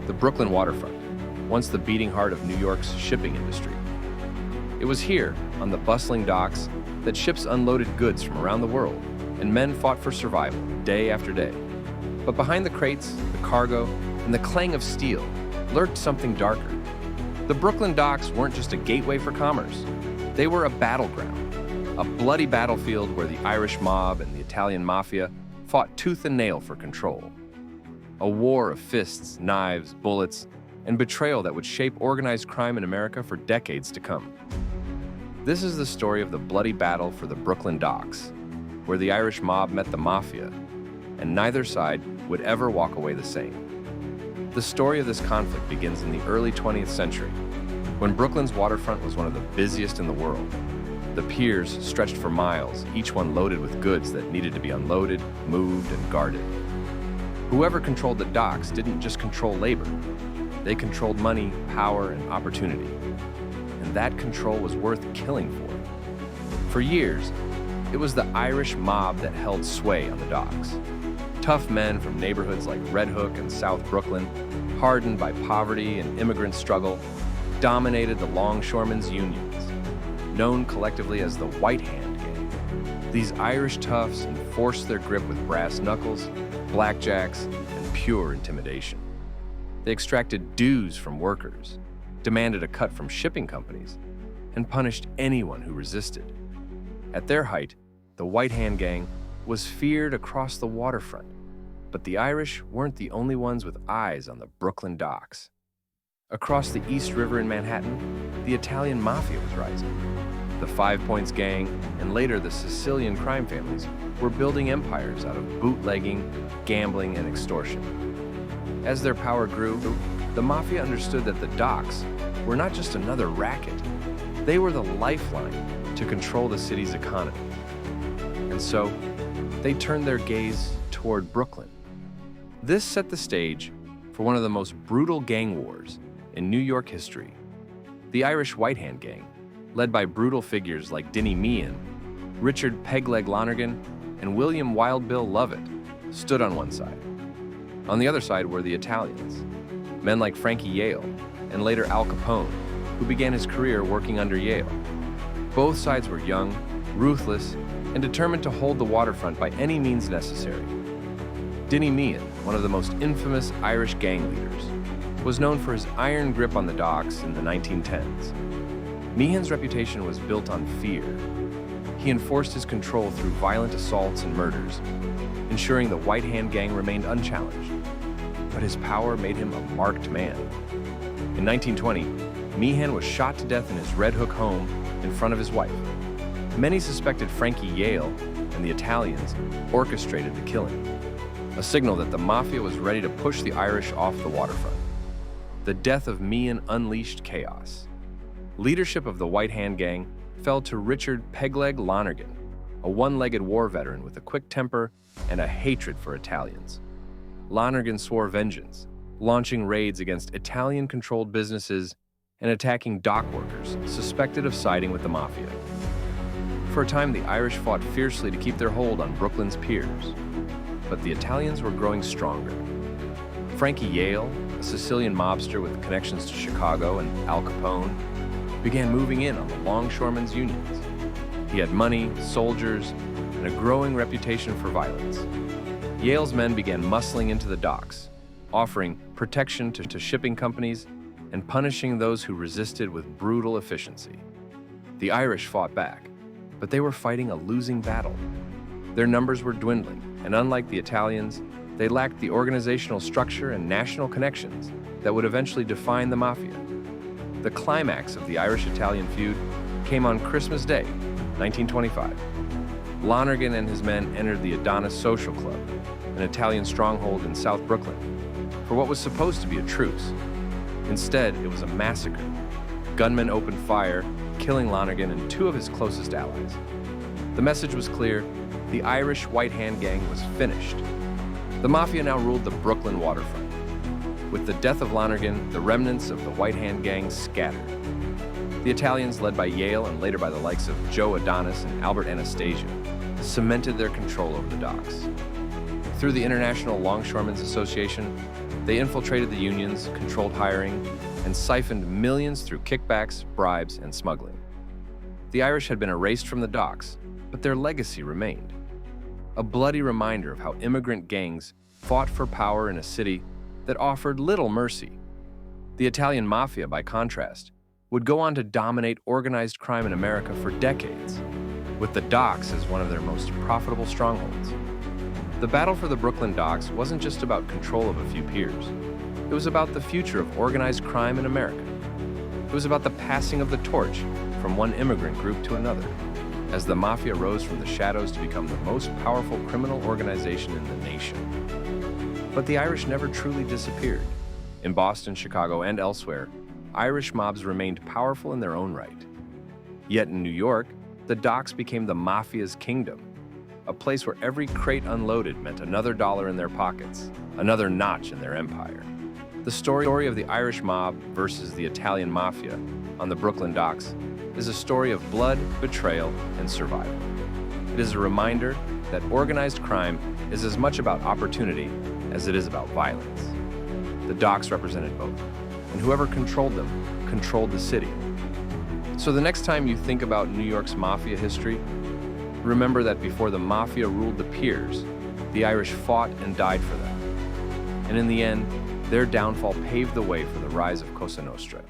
The Brooklyn waterfront, once the beating heart of New York's shipping industry. It was here, on the bustling docks, that ships unloaded goods from around the world, and men fought for survival day after day. But behind the crates, the cargo, and the clang of steel lurked something darker. The Brooklyn docks weren't just a gateway for commerce. They were a battleground, a bloody battlefield where the Irish mob and the Italian Mafia fought tooth and nail for control. A war of fists, knives, bullets, and betrayal that would shape organized crime in America for decades to come. This is the story of the bloody battle for the Brooklyn docks, where the Irish mob met the Mafia, and neither side would ever walk away the same. The story of this conflict begins in the early 20th century, when Brooklyn's waterfront was one of the busiest in the world. The piers stretched for miles, each one loaded with goods that needed to be unloaded, moved, and guarded. Whoever controlled the docks didn't just control labor. They controlled money, power, and opportunity. And that control was worth killing for. For years, it was the Irish mob that held sway on the docks. Tough men from neighborhoods like Red Hook and South Brooklyn, hardened by poverty and immigrant struggle, dominated the longshoremen's unions, known collectively as the White Hand Gang. These Irish toughs enforced their grip with brass knuckles, blackjacks, and pure intimidation. They extracted dues from workers, demanded a cut from shipping companies, and punished anyone who resisted. At their height, the White Hand Gang was feared across the waterfront, but the Irish weren't the only ones with eyes on the Brooklyn docks. Across the East River in Manhattan, the Italian Mafia was rising. The Five Points Gang, and later the Sicilian crime families, were building empires out of bootlegging, gambling, and extortion. As their power grew, the Mafia understood that the docks were not just another racket. They were the lifeline to control the city's economy. And so, they turned their gaze toward Brooklyn. This set the stage for one of the most brutal gang wars in New York history. The Irish White Hand Gang, led by brutal figures like Dinny Meehan, Richard Pegleg Lonergan, and William Wild Bill Lovett, stood on one side. On the other side were the Italians, men like Frankie Yale and later Al Capone, who began his career working under Yale. Both sides were young, ruthless, and determined to hold the waterfront by any means necessary. Dinny Meehan, one of the most infamous Irish gang leaders, was known for his iron grip on the docks in the 1910s. Meehan's reputation was built on fear. He enforced his control through violent assaults and murders, ensuring the White Hand Gang remained unchallenged. But his power made him a marked man. In 1920, Meehan was shot to death in his Red Hook home in front of his wife. Many suspected Frankie Yale and the Italians orchestrated the killing, a signal that the Mafia was ready to push the Irish off the waterfront. The death of Meehan unleashed chaos. Leadership of the White Hand Gang fell to Richard Pegleg Lonergan, a one-legged war veteran with a quick temper and a hatred for Italians. Lonergan swore vengeance, launching raids against Italian-controlled businesses and attacking dock workers suspected of siding with the Mafia. For a time, the Irish fought fiercely to keep their hold on Brooklyn's piers, but the Italians were growing stronger. Frankie Yale, a Sicilian mobster with connections to Chicago, and Al Capone began moving in on the longshoremen's unions. He had money, soldiers, and a growing reputation for violence. Yale's men began muscling into the docks, offering protection to shipping companies and punishing those who resisted with brutal efficiency. The Irish fought back, but they were fighting a losing battle. Their numbers were dwindling, and unlike the Italians, they lacked the organizational structure and national connections that would eventually define the Mafia. The climax of the Irish-Italian feud came on Christmas Day, 1925. Lonergan and his men entered the Adonis Social Club, an Italian stronghold in South Brooklyn, for what was supposed to be a truce. Instead, it was a massacre. Gunmen opened fire, killing Lonergan and two of his closest allies. The message was clear: the Irish White Hand Gang was finished. The Mafia now ruled the Brooklyn waterfront. With the death of Lonergan, the remnants of the White Hand Gang scattered. The Italians, led by Yale and later by the likes of Joe Adonis and Albert Anastasia, cemented their control over the docks. Through the International Longshoremen's Association, They infiltrated the unions, controlled hiring, and siphoned millions through kickbacks, bribes, and smuggling. The Irish had been erased from the docks, but their legacy remained. A bloody reminder of how immigrant gangs fought for power in a city that offered little mercy. The Italian Mafia, by contrast, would go on to dominate organized crime in America for decades, with the docks as one of their most profitable strongholds. The battle for the Brooklyn docks wasn't just about control of a few peers. It was about the future of organized crime in America. It was about the passing of the torch from one immigrant group to another, as the Mafia rose from the shadows to become the most powerful criminal organization in the nation. But the Irish never truly disappeared. In Boston, Chicago, and elsewhere, Irish mobs remained powerful in their own right. Yet in New York, the docks became the Mafia's kingdom, a place where every crate unloaded meant another dollar in their pockets, another notch in their empire. The story of the Irish mob versus the Italian Mafia on the Brooklyn docks is a story of blood, betrayal, and survival. It is a reminder that organized crime is as much about opportunity as it is about violence. The docks represented both, and whoever controlled them controlled the city. So the next time you think about New York's Mafia history, remember that before the Mafia ruled the piers, the Irish fought and died for them. And in the end, their downfall paved the way for the rise of Cosa Nostra.